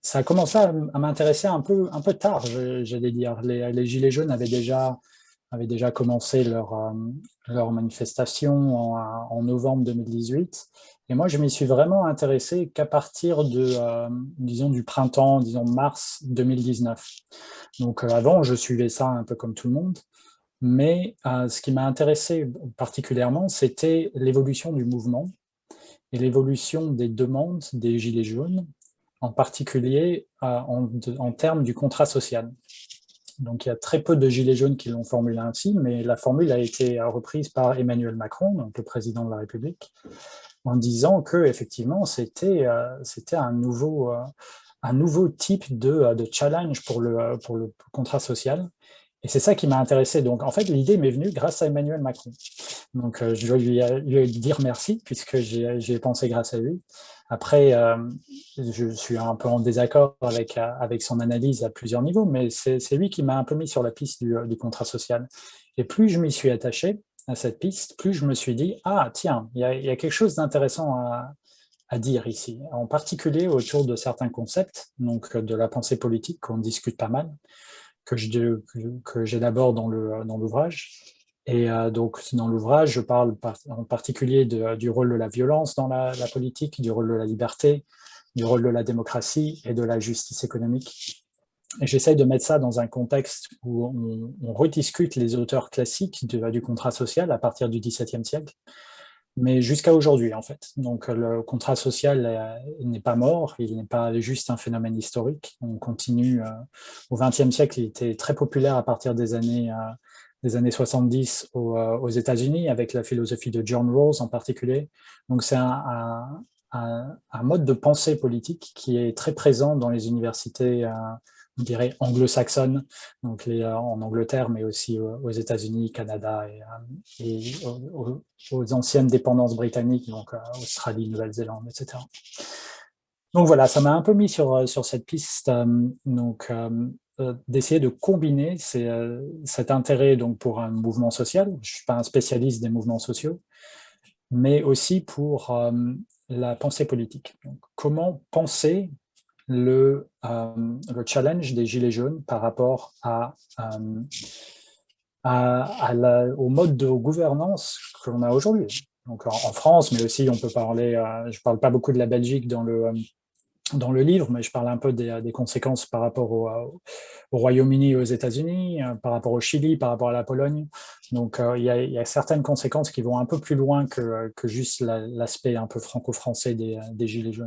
ça a commencé à m'intéresser un peu tard, j'allais dire. Les Gilets jaunes avaient déjà commencé leur manifestation en novembre 2018. Et moi, je m'y suis vraiment intéressé qu'à partir disons, du printemps, disons mars 2019. Donc avant, je suivais ça un peu comme tout le monde. Mais ce qui m'a intéressé particulièrement, c'était l'évolution du mouvement et l'évolution des demandes des Gilets jaunes, en particulier en termes du contrat social. Donc il y a très peu de Gilets jaunes qui l'ont formulé ainsi, mais la formule a été reprise par Emmanuel Macron, donc le président de la République, en disant que effectivement c'était un nouveau type de challenge pour le contrat social. Et c'est ça qui m'a intéressé. Donc en fait, l'idée m'est venue grâce à Emmanuel Macron. Donc, je dois lui dire merci, puisque j'y ai pensé grâce à lui. Après, je suis un peu en désaccord avec son analyse à plusieurs niveaux, mais c'est lui qui m'a un peu mis sur la piste du contrat social. Et plus je m'y suis attaché à cette piste, plus je me suis dit, ah tiens, il y a quelque chose d'intéressant à dire ici, en particulier autour de certains concepts, donc de la pensée politique qu'on discute pas mal, que j'élabore dans l'ouvrage. Et donc, dans l'ouvrage, je parle en particulier du rôle de la violence dans la politique, du rôle de la liberté, du rôle de la démocratie et de la justice économique. Et j'essaye de mettre ça dans un contexte où on rediscute les auteurs classiques du contrat social à partir du XVIIe siècle, mais jusqu'à aujourd'hui, en fait. Donc, le contrat social n'est pas mort, il n'est pas juste un phénomène historique. On continue. Au XXe siècle, il était très populaire à partir des années 70 aux États-Unis, avec la philosophie de John Rawls en particulier. Donc, c'est un mode de pensée politique qui est très présent dans les universités, on dirait, anglo-saxonnes, donc en Angleterre, mais aussi aux États-Unis, Canada et aux anciennes dépendances britanniques, donc Australie, Nouvelle-Zélande, etc. Donc voilà, ça m'a un peu mis sur cette piste, d'essayer de combiner cet intérêt donc pour un mouvement social. Je ne suis pas un spécialiste des mouvements sociaux, mais aussi pour la pensée politique. Donc, comment penser le challenge des Gilets jaunes par rapport au mode de gouvernance que l'on a aujourd'hui. Donc en France, mais aussi on peut parler, je ne parle pas beaucoup de la Belgique dans le livre, mais je parle un peu des conséquences par rapport au Royaume-Uni et aux États-Unis, par rapport au Chili, par rapport à la Pologne. Donc il y a certaines conséquences qui vont un peu plus loin que juste l'aspect un peu franco-français des Gilets jaunes.